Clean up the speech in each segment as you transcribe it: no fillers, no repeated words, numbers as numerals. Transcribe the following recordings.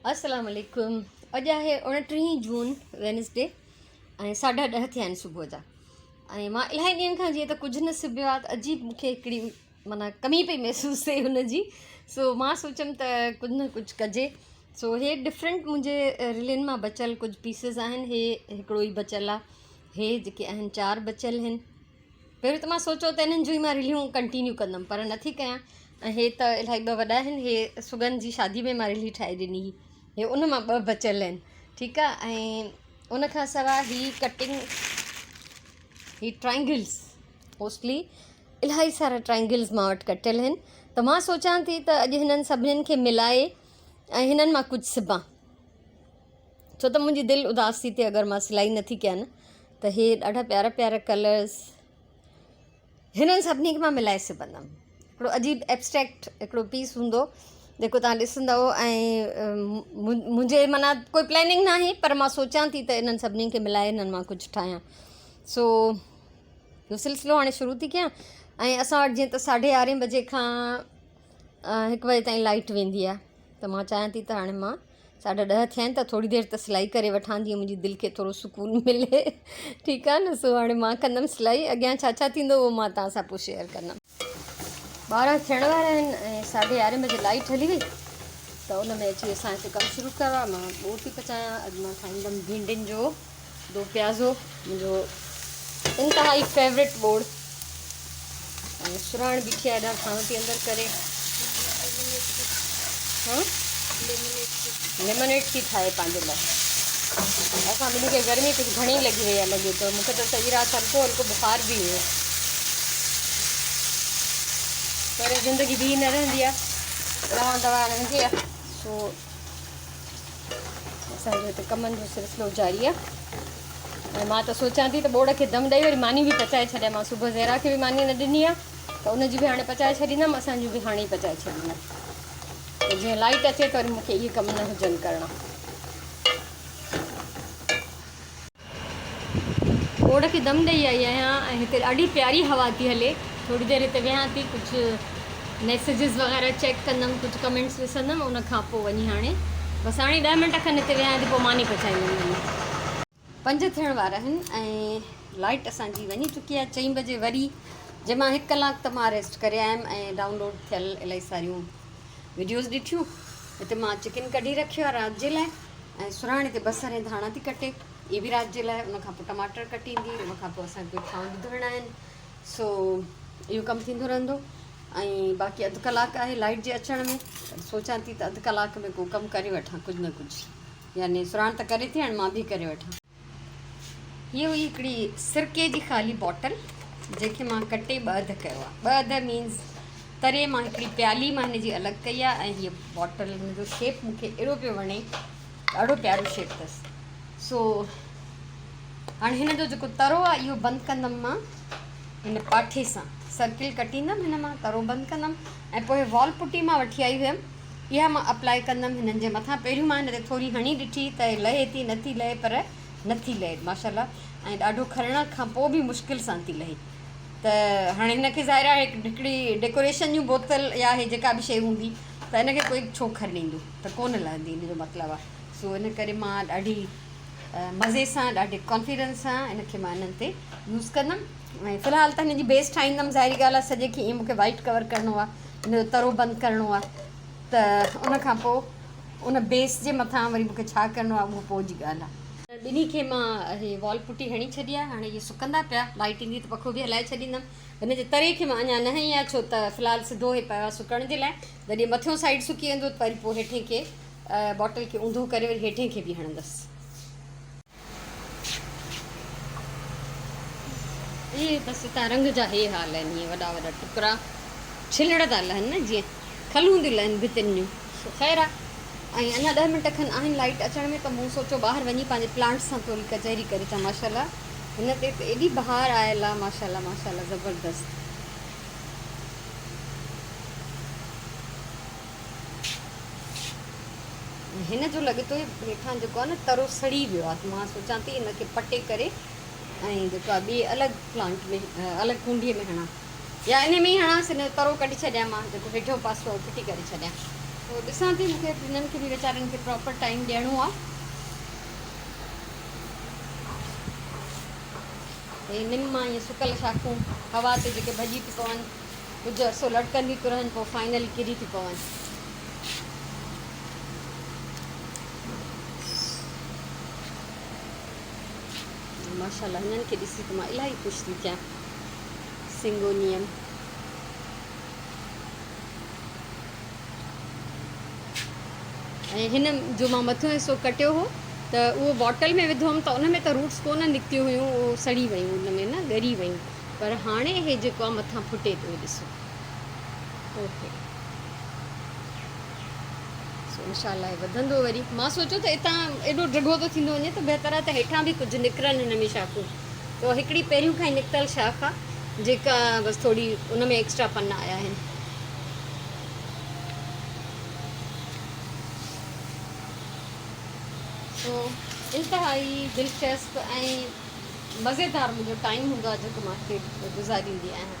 अस्सलाम वालेकुम। अॼु आहे 29 जून वेनसडे ऐं 10:30 थिया आहिनि सुबुह जा। ऐं मां इलाही ॾींहंनि खां जीअं त कुझु न सिबियो आहे त अजीब मूंखे हिकिड़ी माना कमी पई महसूसु थिए हुनजी। सो मां सोचियमि त कुझु न कुझु कजे। सो हे डिफरेंट मुंहिंजे रिलियुनि मां बचियल कुझु पीसिस आहिनि। हे हिकिड़ो ई बचियल आहे। हे जेके आहिनि 4 बचियल आहिनि। पहिरियों त मां सोचियो त इन्हनि जूं ई मां रिलियूं कंटिन्यू कंदमि, पर नथी कयां। ऐं हे त इलाही 2 वॾा आहिनि। हे सुगन जी शादी में मां रिली ठाहे ॾिनी हुई। हे उन मां 2 बचियल आहिनि, ठीकु आहे। ऐं उन खां सवाइ ही ट्राइंगल्स मोस्टली इलाही सारा ट्राइंगल्स मां वटि कटियल आहिनि। त मां सोचां थी त अॼु हिननि सभिनीनि खे मिलाए ऐं हिननि मां कुझु सिबां, छो त मुंहिंजी दिलि उदास थी थिए अगरि मां सिलाई नथी कयां न। त हे ॾाढा प्यारा प्यारा कलर्स हिननि सभिनी खे मां मिलाए सिबंदमि। हिकिड़ो अजीब एब्स्ट्रैक्ट हिकिड़ो पीस हूंदो जेको तव्हां ॾिसंदव। ऐं मुंहिंजे माना कोई प्लैनिंग न आहे, पर मां सोचां थी त इन्हनि सभिनी खे मिलाए हिननि मां कुझु ठाहियां। सो इहो सिलसिलो हाणे शुरू थी कयां। ऐं असां वटि जीअं त 11:30 बजे खां 1 बजे ताईं लाइट वेंदी आहे। त मां चाहियां थी त हाणे मां 10:30 थिया आहिनि त थोरी देरि त सिलाई करे वठां, जीअं मुंहिंजी दिलि खे थोरो सुकून मिले। ठीकु आहे न। सो हाणे मां कंदमि सिलाई। अॻियां छा छा थींदो उहो मां तव्हां सां पोइ शेयर कंदमि। 12 थियण वारा आहिनि ऐं 11:30 बजे लाइट हली वई त उन में अची असां हिते कमु शुरू कयो आहे। मां ॿोड़ थी पचायां। अॼु मां ठाहींदमि भिंडियुनि जो दो प्याज़ो, मुंहिंजो इंतिहाई फेवरेट ॿोड़। ऐं सुराण बीठी आहे, ॾाढा खां थी अंदरि करे लेमनेड थी ठाहे पंहिंजे लाइ। असां ॿिन्ही खे गर्मी कुझु घणी लॻी वई आहे लॻे थो। मूंखे त सॼी राति हल्को हल्को बुखार बि हुयो। पर ज़िंदगी बि न रहंदी आहे, दवा रहंदी आहे। सो असांजो हिते कमनि जो सिलसिलो जारी आहे। ऐं मां त सोचां थी त ॿोड़ खे दम ॾेई वरी मानी बि पचाए छॾियां। मां सुबुह ज़हरा खे बि मानी न ॾिनी आहे त उनजी बि हाणे पचाए छॾींदमि, असांजी बि हाणे ई पचाए छॾींदमि। त जीअं लाइट अचे त वरी मूंखे इहे कम न हुजनि करणा। ॿोड़ खे दम ॾेई आई आहियां ऐं हिते ॾाढी प्यारी हवा थी हले। थोरी देरि हिते वेहां थी, कुझु मैसेजिस वग़ैरह चेक कंदमि, कुझु कमेंट्स ॾिसंदमि। उन खां पोइ वञी हाणे बसि हाणे 10 मिंट खनि हिते वेहां थी, पोइ मानी पचाईंदमि। 5 थियण वारा आहिनि ऐं लाइट असांजी वञी चुकी आहे 4 बजे वरी। जंहिं मां 1 कलाक त मां रेस्ट करे आयमि ऐं डाउनलोड थियल इलाही सारियूं वीडियोज़ ॾिठियूं। हिते मां चिकन कढी रखियो आहे राति जे लाइ ऐं सुराण हिते बसर ऐं धाणा थी कटे, इहे बि राति जे लाइ। उनखां पोइ टमाटर कटींदी, उनखां पोइ असांखे कोई खाऊं बि धोइणा आहिनि। सो इहो कमु थींदो रहंदो। ऐं बाक़ी 1/2 कलाक आहे लाइट जे अचण में। सोचां थी त 1/2 कलाक में को कमु करे वठां, कुझु न कुझु। यानी सुराण त करे थी, हाणे मां बि करे वठां। हीअ हुई हिकिड़ी सिरके जी ख़ाली बॉटल जंहिंखे मां कटे 2 अध कयो आहे। 2 अध मीन्स तरे मां हिकिड़ी प्याली मां हिनजी अलॻि कई आहे। ऐं हीअ बॉटल हुनजो शेप मूंखे अहिड़ो पियो वणे, ॾाढो प्यारो शेप अथसि। सो हाणे हिन जो जेको तरो आहे इहो बंदि कंदमि मां हिन पाठे सां। सर्किल कटींदमि हिन मां, तरो बंदि कंदमि। ऐं पोइ वॉल पुटी मां वठी आई हुयमि, इहा मां अप्लाई कंदमि हिननि जे मथां। पहिरियों मां हिन ते थोरी हणी ॾिठी त लहे थी, नथी लहे, पर नथी लहे माशाल्लाह। ऐं ॾाढो खणण खां पोइ बि मुश्किल सां थी लहे। त हाणे हिनखे ज़ाहिर आहे हिकिड़ी डेकोरेशन जूं बोतल या हे जेका बि शइ हूंदी त हिनखे कोई छो खरींदो, त कोन लहंदी, हिन जो मतिलबु आहे। सो इन करे मां ॾाढी मज़े सां, ॾाढे कॉन्फिडेंस सां इनखे मां इन्हनि ते यूज़ कंदमि। ऐं फ़िलहालु त हिन जी बेस ठाहींदमि। ज़ाहिरी ॻाल्हि आहे, सॼे खे ईअं मूंखे वाइट कवर करिणो आहे, हिन जो तरो बंदि करिणो आहे। त उनखां पोइ उन बेस जे मथां वरी मूंखे छा करिणो आहे उहो पोइ जी ॻाल्हि आहे। ॿिन्ही खे मां हे वॉल पुटी हणी छॾी आहे। हाणे इहे सुकंदा पिया, लाइट ईंदी त पखो बि हलाए छॾींदमि। हिन जे तरे खे मां अञा न हई आहे, छो त फ़िलहालु सिधो हे पियो आहे सुकण जे लाइ। जॾहिं मथियों साइड सुकी वेंदो त वरी पोइ हेठे खे बॉटल खे ऊंधो करे वरी हेठे खे बि हणंदसि। इहे बसि हितां रंग जा हे हाल आहिनि, इहे वॾा वॾा टुकड़ा छिलड़ था लहनि न, जीअं खलूं थियूं लहनि भितियुनि जूं। ख़ैरु आहे। ऐं अञा 10 मिंट खनि आहिनि लाइट अचण में, त मूं सोचियो ॿाहिरि वञी पंहिंजे प्लांट सां थोरी कचहरी करे अचां। माशाल्लाह हिन ते त एॾी बहार आयल आहे, माशाल्लाह माशाल्लाह ज़बरदस्त। हिन जो लॻे थो हेठां जेको आहे न तरो सड़ी वियो आहे, त मां सोचां थी हिनखे पटे करे ऐं जेको आहे ॿिए अलॻि प्लांट में, अलॻि कुंडीअ में हणां, या इन में ई हणांसि, हिन जो तरो कढी छॾियां मां, जेको हेठियों पासो आहे फिटी करे छॾियां। तो ॾिसां थी, मूंखे हिननि खे बि वीचारनि खे प्रॉपर टाइम ॾियणो आहे। हे निम मां ईअं सुकल शाखूं हवा ते जेके भॼी थी पवनि, कुझु अरसो लटकंदी थी रहनि, पोइ फाइनली किरी थी पवनि। माशाल्लाह हिननि खे ॾिसी त मां इलाही ख़ुशि थी थियां। सिंगोनियम ऐं हिन जो मां मथियों हिसो कटियो हो त उहो बॉटल में विधो हुअमि त उन में त रूट्स कोन निकितियूं हुयूं, उहो सड़ी वियूं, उन में न ॻरी वियूं। पर हाणे हे जेको आहे मथां फुटे थो, ॾिसो। ओके, इंशाल्लाह वधंदो वरी। मां सोचियो त हितां एॾो ड्रिघो थो थींदो वञे त बहितर आहे त हेठां बि कुझु निकिरनि हिन में शाखूं। तो हिकिड़ी पहिरियों खां ई निकितल शाख आहे जेका बसि थोरी उन में एक्स्ट्रा पना आया आहिनि। तो इंतिहाई दिलचस्प ऐं मज़ेदार मुंहिंजो टाइम हूंदो आहे जेको मां हिते गुज़ारींदी आहियां।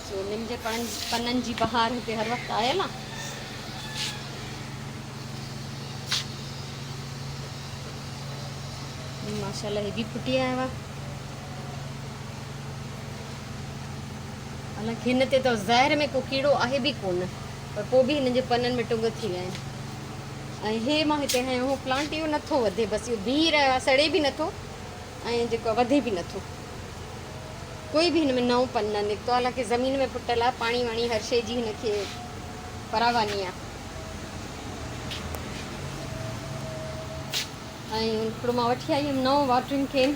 सो निम जे पननि जी बहार हिते हर वक़्तु आयल आहे। माशाल्लाह हे बि फुटी आयो आहे। हालांकि हिन ते त ज़ाहिर में को कीड़ो आहे बि कोन, पर पोइ बि हिन जे पननि में टुंग थी विया आहिनि। ऐं हे मां हिते हयो हो प्लांट, इहो नथो वधे, बसि इहो बीह रहियो आहे, सड़े बि नथो ऐं जेको वधे बि नथो। कोई बि हिन में नओं पन न निकितो, हालांकि ज़मीन में फुटल आहे, पाणी वाणी हर शइ जी हिनखे फरावानी आहे। ऐं हिकिड़ो मां वठी आई हुयमि नओं वाटरिंग कैन,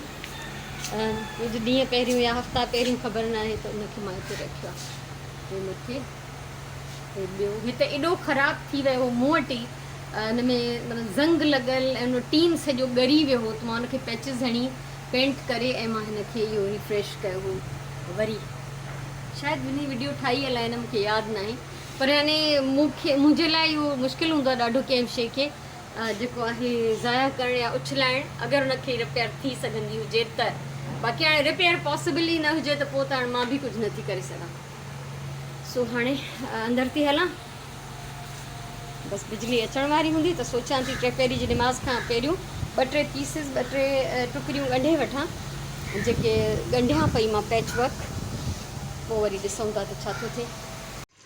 कुझु ॾींहं पहिरियों या हफ़्ता पहिरियों, ख़बर न आहे, त उनखे मां हिते रखियो आहे। मथे ॿियो हिते एॾो ख़राबु थी वियो हो मूं वटि ई, हिन में मतिलबु ज़ंग लॻल ऐं उन टीन सॼो ॻरी वियो हो, त मां हुनखे पैचिस हणी पेंट करे ऐं मां हिनखे इहो रिफ्रेश कयो हो वरी। शायदि ॿिनी वीडियो ठाही अलाए, न मूंखे यादि न आहे, पर यानी मुंहिंजे लाइ इहो मुश्किल हूंदो आहे ॾाढो कंहिं शइ खे जेको आहे ज़ाया करणु या उछलाइणु, अगरि हुनखे रिपेयर थी सघंदी हुजे त। बाक़ी हाणे रिपेयर पॉसिबल ई न हुजे त पोइ त हाणे मां बि कुझु नथी करे सघां। सो हाणे अंदरि थी हलां, बसि बिजली अचण वारी हूंदी त सोचां थी ट्रेपेरी जी नमाज़ खां पहिरियों 2-3 पीसिस 2-3 टुकड़ियूं ॻंढे वठां, जेके ॻंढियां पई मां पैच वर्क, पोइ वरी ॾिसूं था त छा थो थिए।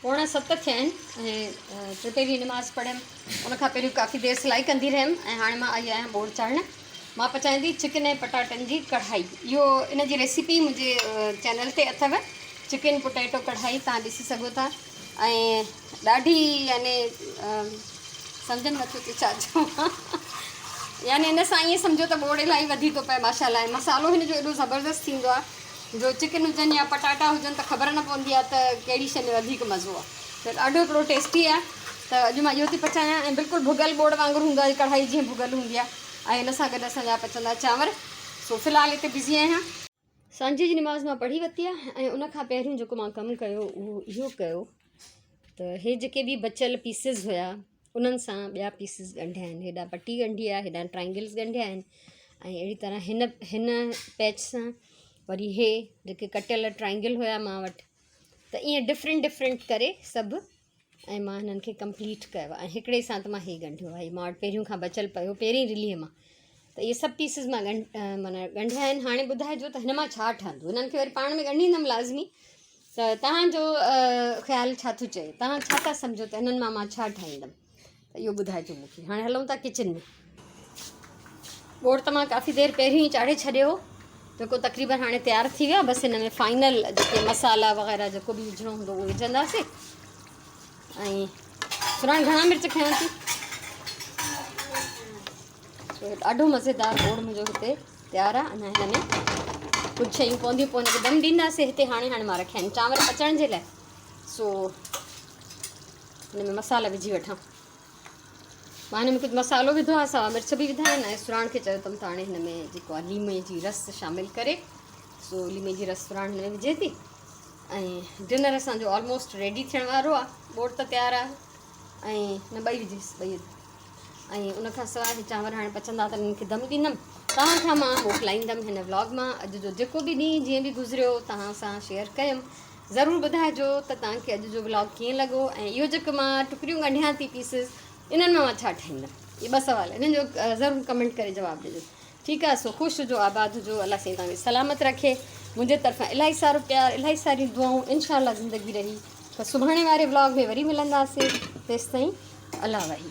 6:45 थिया आहिनि ऐं ट्रेपेरी नमाज़ पढ़ियमि, उनखां पहिरियों काफ़ी देरि सिलाई कंदी रहियमि ऐं हाणे मां आई आहियां बोड़ चाढ़णु। मां पचाईंदी चिकन ऐं पटाटनि जी कढ़ाई। इहो इन जी रेसिपी मुंहिंजे चैनल ते अथव, चिकन पोटैटो कढ़ाई, तव्हां ॾिसी सघो था। ऐं ॾाढी याने सम्झ में नथो अचे छा चवां, यानी हिन सां ईअं सम्झो त बोड़ इलाही वधी थो पए माशाल्लाह। ऐं मसालो हिन जो एॾो ज़बरदस्तु थींदो आहे, जो चिकन हुजनि या पटाटा हुजनि त ख़बर न पवंदी आहे त कहिड़ी शइ में वधीक मज़ो आहे। त ॾाढो हिकिड़ो टेस्टी आहे। त अॼु मां इहो थी पचायां ऐं बिल्कुलु भुॻल बोड़ वांगुरु हूंदो आहे कढ़ाई, जीअं भुॻल हूंदी आहे, ऐं हिन सां गॾु असांजा पचंदा चांवर। सो फ़िलहालु हिते बिज़ी आहियां। सांझी जी नमाज़ मां पढ़ी वरिती आहे ऐं उनखां पहिरियों जेको मां कमु कयो उहो इहो कयो त हे जेके बि बचियल पीसिस हुया उन्हनि सां ॿिया पीसिस ॻंढिया आहिनि। हेॾा पटी ॻंढी आहे, हेॾा ट्राइंगल्स ॻंढिया आहिनि, ऐं अहिड़ी तरह हिन पैच सां वरी हे जेके कटियल ट्राइंगल हुया मां वटि, त ईअं डिफरेंट करे सभु, ऐं मां हिननि खे कंप्लीट कयो आहे। ऐं हिकिड़े सां त मां हे ॻंढियो आहे, मां वटि पहिरियों खां बचियल पियो पहिरीं रिलीअ मां, त इहे सभु पीसिस मां माना ॻंढिया आहिनि। हाणे ॿुधाइजो त हिन मां छा ठहंदो, हिननि खे वरी पाण में ॻंढींदमि लाज़मी, त तव्हांजो ख़्यालु छा थो चए, तव्हां छा था सम्झो त हिननि मां छा ठाहींदमि, त इहो ॿुधाइजो मूंखे। हाणे हलूं था किचन में। बोड़ त मां काफ़ी देरि पहिरियों ई चाढ़े छॾियो हो, जेको तक़रीबन हाणे तयारु थी वियो आहे। बसि हिन में फाइनल जेके मसाला वग़ैरह जेको बि विझणो हूंदो उहो विझंदासीं। ऐं सुरण घणा मिर्च खयां थी, ॾाढो मज़ेदार बोड़ मुंहिंजो हिते तयारु आहे। अञा हिन में कुझु शयूं पवंदियूं, पोइ हिनखे दम ॾींदासीं। हिते हाणे मां रखिया आहिनि चांवर पचण जे लाइ। सो हिन में मसाला विझी वठां। मां हिन में कुझु मसालो विधो आहे, सावा मिर्च बि विधा आहिनि, ऐं सुरण खे चयो अथमि त हाणे हिन में जेको आहे लीमे जी रस शामिलु करे, सो लीमे जी रस सुरण हिन में विझे थी। ऐं डिनर असांजो ऑलमोस्ट रेडी थियण वारो आहे। बोड़ त तयारु आहे ऐं न ॿई विझीसि ॿई, ऐं उनखां सवाइ चांवर हाणे पचंदा त हिननि खे दम ॾींदमि। तव्हांखां मां मोकिलाईंदमि हिन व्लॉग मां। अॼु जो जेको बि ॾींहुं जीअं बि गुज़रियो तव्हां सां शेयर कयमि। ज़रूरु ॿुधाइजो त तव्हांखे अॼु जो व्लॉग कीअं लॻो, ऐं इहो जेको मां टुकड़ियूं कढियां थी पीसिस, इन्हनि मां छा ठाहींदमि, इहे 2 सवाल इन्हनि जो ज़रूरु कमेंट करे जवाबु ॾिजो। ठीकु आहे, सो ख़ुशि हुजो, आबाद हुजो, अलाह साईं तव्हांखे सलामत रखे। मुंहिंजे तरफ़ां इलाही सारो प्यार, इलाही सारी दुआऊं, इंशाअल्लाह ज़िंदगी रही। त सुभाणे वारे व्लॉग में वरी मिलंदासीं, तेसिताईं अलाह वाही।